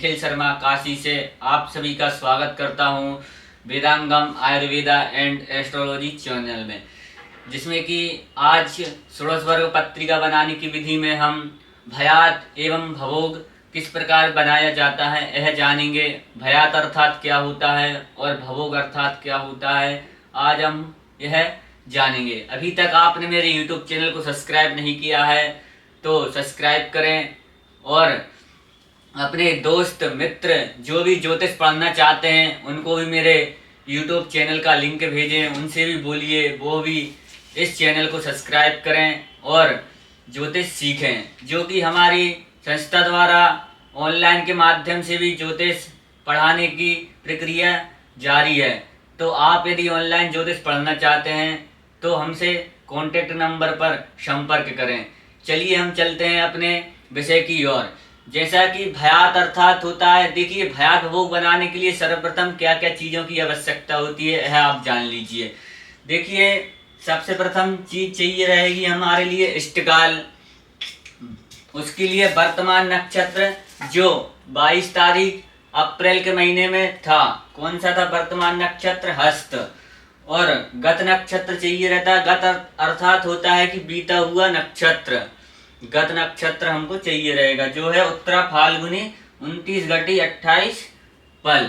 निखिल शर्मा काशी से आप सभी का स्वागत करता हूं वेदांगम आयुर्वेदा एंड एस्ट्रोलॉजी चैनल में, जिसमें कि आज षोडश वर्ग पत्रिका बनाने की विधि में हम भयात एवं भवोग किस प्रकार बनाया जाता है यह जानेंगे। भयात अर्थात क्या होता है और भवोग अर्थात क्या होता है, आज हम यह जानेंगे। अभी तक आपने मेरे यूट्यूब चैनल को सब्सक्राइब नहीं किया है तो सब्सक्राइब करें और अपने दोस्त मित्र जो भी ज्योतिष पढ़ना चाहते हैं उनको भी मेरे यूट्यूब चैनल का लिंक भेजें, उनसे भी बोलिए वो भी इस चैनल को सब्सक्राइब करें और ज्योतिष सीखें। जो कि हमारी संस्था द्वारा ऑनलाइन के माध्यम से भी ज्योतिष पढ़ाने की प्रक्रिया जारी है। तो आप यदि ऑनलाइन ज्योतिष पढ़ना चाहते हैं तो हमसे कॉन्टेक्ट नंबर पर संपर्क करें। चलिए हम चलते हैं अपने विषय की ओर। जैसा कि भयात अर्थात होता है, देखिए भयात भोग बनाने के लिए सर्वप्रथम क्या क्या चीज़ों की आवश्यकता होती है यह आप जान लीजिए। देखिए सबसे प्रथम चीज चाहिए रहेगी हमारे लिए इष्टकाल। उसके लिए वर्तमान नक्षत्र जो 22 तारीख अप्रैल के महीने में था, कौन सा था वर्तमान नक्षत्र? हस्त। और गत नक्षत्र चाहिए रहता है। गत अर्थात होता है कि बीता हुआ नक्षत्र। गत नक्षत्र हमको चाहिए रहेगा जो है उत्तरा फाल्गुनी 29 घटी 28 पल।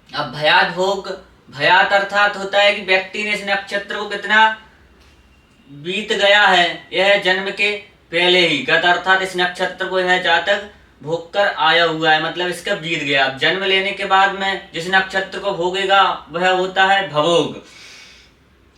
अब भयात भोग, भयात अर्थात होता है कि व्यक्ति ने इस नक्षत्र को कितना बीत गया है, यह जन्म के पहले ही। गत अर्थात इस नक्षत्र को यह जातक भोग कर आया हुआ है, मतलब इसका बीत गया। अब जन्म लेने के बाद में जिस नक्षत्र को भोगेगा वह होता है भवोग।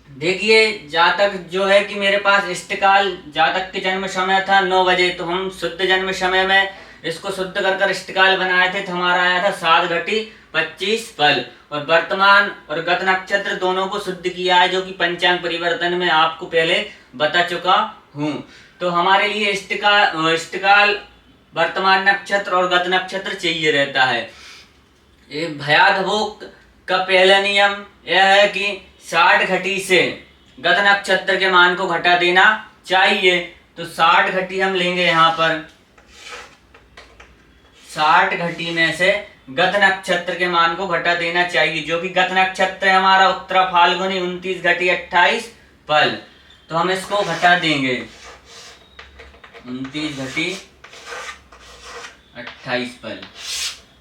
देखिए जातक जो है कि मेरे पास इष्टकाल जातक के जन्म समय था 9 बजे, तो हम शुद्ध जन्म समय में इसको शुद्ध कर इष्टकाल बनाए थे, तो हमारा आया था 7 घटी 25 पल। और वर्तमान और गत नक्षत्र दोनों को शुद्ध किया है, जो कि पंचांग परिवर्तन में आपको पहले बता चुका हूँ। तो हमारे लिए इष्टकाल वर्तमान नक्षत्र और गत नक्षत्र चाहिए रहता है। ये भयात भोग का पहला नियम यह है कि 60 घटी से गत नक्षत्र के मान को घटा देना चाहिए। तो 60 घटी हम लेंगे यहाँ पर। 60 घटी में से गत नक्षत्र के मान को घटा देना चाहिए, जो कि गत नक्षत्र है हमारा उत्तरा फाल्गुनी 29 घटी 28 पल। तो हम इसको घटा देंगे 29 घटी 28 पल।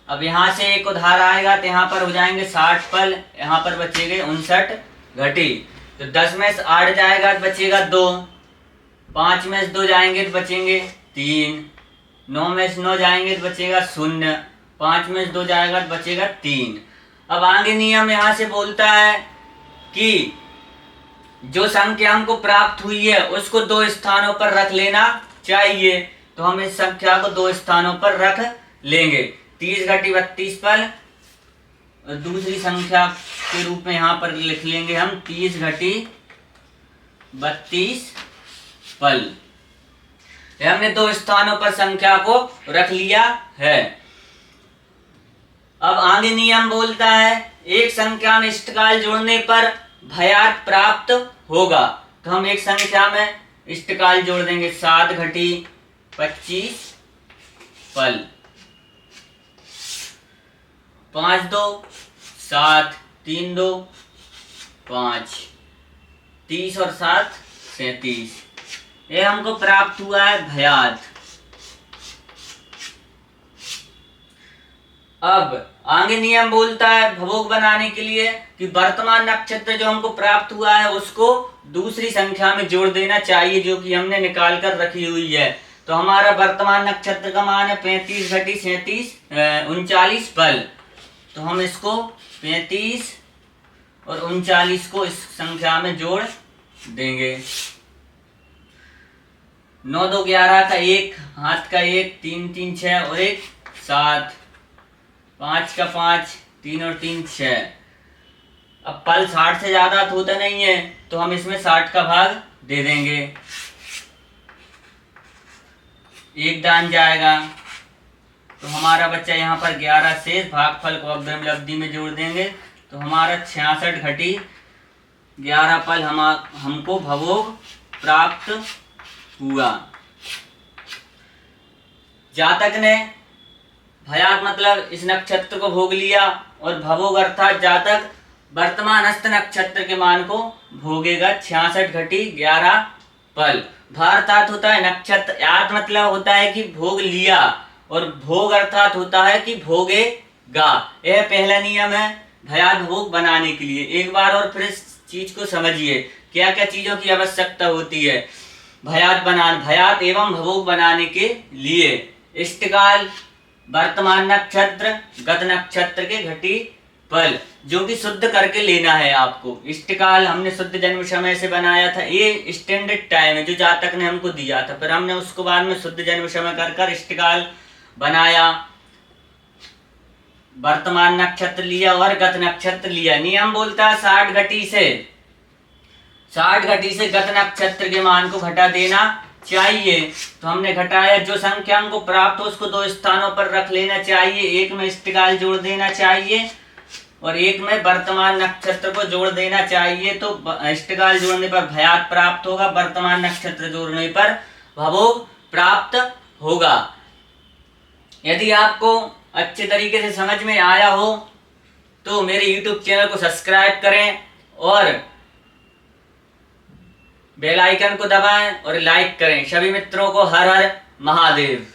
अब यहाँ से एक उधार आएगा तो यहाँ पर हो जाएंगे 60 पल, यहाँ पर बचेंगे 59 घटी। तो 10 में से 8 जाएगा तो बचेगा 2, 5 में से 2 जाएंगे तो बचेंगे 3, 9 में से 9 जाएंगे तो बचेगा 0, 5 में से 2 जाएगा तो बचेगा 3। अब आगे नियम यहाँ से बोलता है कि जो संख्या हमको प्राप्त हुई है उसको 2 स्थानों पर रख लेना चाहिए। तो हम इस संख्या को 2 स्थानों पर रख लेंगे। 30 घटी 32 पल और दूसरी संख्या के रूप में यहाँ पर लिख लेंगे हम 30 घटी 32 पल। हमने 2 स्थानों पर संख्या को रख लिया है। अब आगे नियम बोलता है एक संख्या में इष्टकाल जोड़ने पर भयात प्राप्त होगा। तो हम एक संख्या में इष्टकाल जोड़ देंगे 7 घटी 25 पल। 5 2 7, 3 2 5, 30 और 7 37। ये हमको प्राप्त हुआ है भयात। अब आगे नियम बोलता है भवोग बनाने के लिए कि वर्तमान नक्षत्र जो हमको प्राप्त हुआ है उसको दूसरी संख्या में जोड़ देना चाहिए, जो कि हमने निकाल कर रखी हुई है। तो हमारा वर्तमान नक्षत्र का मान है 35 घटी 39 पल। तो हम इसको 35 और 39 को इस संख्या में जोड़ देंगे। 9 2 11 का 1, हाथ का 1, 3 3 6 और 1 7, 5 का 5, 3 और 3 6। अब पल 60 से ज्यादा तो होता नहीं है, तो हम इसमें 60 का भाग दे देंगे। 1 दान जाएगा तो हमारा बच्चा यहाँ पर 11 शेष, भागफल को अग्रिम लब्धि में जोड़ देंगे। तो हमारा 66 घटी 11 पल हमको भवोग प्राप्त हुआ। जातक ने भयात मतलब इस नक्षत्र को भोग लिया, और भवोग अर्थात जातक वर्तमान हस्त नक्षत्र के मान को भोगेगा 66 घटी 11 पल। भारतात होता है नक्षत्र, यात मतलब होता है कि भोग लिया, और भोग अर्थात होता है कि भोगेगा। यह पहला नियम है भयात भोग बनाने के लिए। एक बार और फिर इस चीज को समझिए, क्या क्या चीजों की आवश्यकता होती है भयात एवं भोग बनाने के लिए। इष्टकाल, वर्तमान नक्षत्र, गत नक्षत्र के घटी पल, जो कि शुद्ध करके लेना है आपको। इष्टकाल हमने शुद्ध जन्म समय से बनाया था, ये स्टैंडर्ड टाइम है जो जातक ने हमको दिया था, फिर हमने उसको बाद में शुद्ध जन्म समय कर इष्टकाल बनाया, वर्तमान नक्षत्र लिया और गत नक्षत्र लिया। नियम बोलता है 60 घटी से गत नक्षत्र के मान को घटा देना चाहिए। तो हमने घटाया, जो संख्या हमको प्राप्त हो उसको दो स्थानों पर रख लेना चाहिए, एक में इष्टकाल जोड़ देना चाहिए और एक में वर्तमान नक्षत्र को जोड़ देना चाहिए। तो इष्टकाल जोड़ने पर भयात प्राप्त होगा, वर्तमान नक्षत्र जोड़ने पर भवोग प्राप्त होगा। यदि आपको अच्छे तरीके से समझ में आया हो तो मेरे YouTube चैनल को सब्सक्राइब करें और बेल आइकन को दबाएं और लाइक करें। सभी मित्रों को हर हर महादेव।